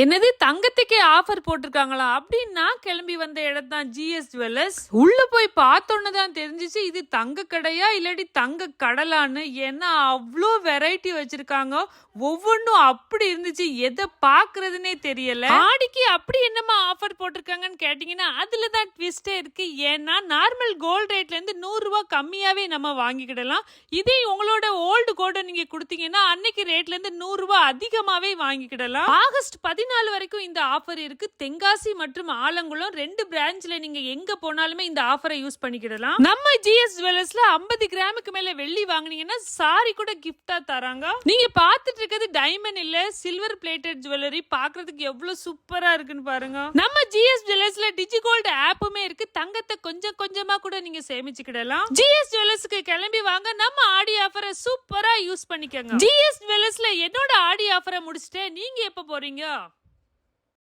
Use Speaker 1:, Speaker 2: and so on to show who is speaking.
Speaker 1: என்னது தங்கத்துக்கே ஆஃபர் போட்டிருக்காங்களா அப்படின்னு நான் கிளம்பி வந்த இடம் தான் ஜிஎஸ் ஜுவல்லர்ஸ். உள்ள போய் பார்த்தோன்னு தான் தெரிஞ்சிச்சு இது தங்க கடையா இல்லாட்டி தங்க கடலான்னு. ஏன்னா அவ்வளோ வெரைட்டி வச்சிருக்காங்க, ஒவ்வொன்றும் அப்படி இருந்துச்சு, எதை பாக்குறதுன்னே தெரியல. ஆடிக்கு அப்படி என்னமா ஆஃபர் போட்டிருக்காங்கன்னு கேட்டீங்கன்னா அதுல தான் ட்விஸ்டே இருக்கு. ஏன்னா நார்மல் கோல்ட் ரேட்ல இருந்து 100 ரூபாய் கம்மியாவே நம்ம வாங்கிக்கிடலாம். இதே உங்களோட ஓல்டு கோல்டை நீங்க கொடுத்தீங்கன்னா அன்னைக்கு ரேட்ல இருந்து 100 ரூபாய் அதிகமாவே வாங்கிக்கிடலாம். ஆகஸ்ட் 14 வரைக்கும் இந்த ஆஃபர் இருக்கு. தென்காசி மற்றும் ஆலங்குளம் 2 பிரான்ச்ல நீங்க எங்க போனாலுமே இந்த ஆஃபரை யூஸ் பண்ணிக்கிடலாம். நம்ம ஜிஎஸ் ஜுவல்லர்ஸ்ல 50 கிராமுக்கு மேல வெள்ளி வாங்குனீங்கன்னா சாரி கூட கிஃப்டா தராங்க. நீங்க பாத்துட்டு இருக்கிறது டைமண்ட் இல்ல, சில்வர் பிளேட்டட் ஜுவல்லரி. பாக்குறதுக்கு எவ்வளவு சூப்பரா இருக்குன்னு பாருங்க. நம்ம ஜிஎஸ் ஜுவல்லர்ஸ்ல டிஜிகோல்ட் ஆப்புமே இருக்கு. தங்கத்தை கொஞ்சம் கொஞ்சமா கூட நீங்க சேமிச்சுக்கிடலாம். ஜிஎஸ் ஜுவல்லர்ஸ்க்கு கிளம்பி வாங்க, நம்ம ஆடி ஆஃபரை சூப்பரா யூஸ் பண்ணிக்கங்க. ஜிஎஸ் ஜுவல்லர்ஸ்ல என்னோட ஆடி ஆஃபரை முடிச்சிட்டு நீங்க எப்ப போறீங்க?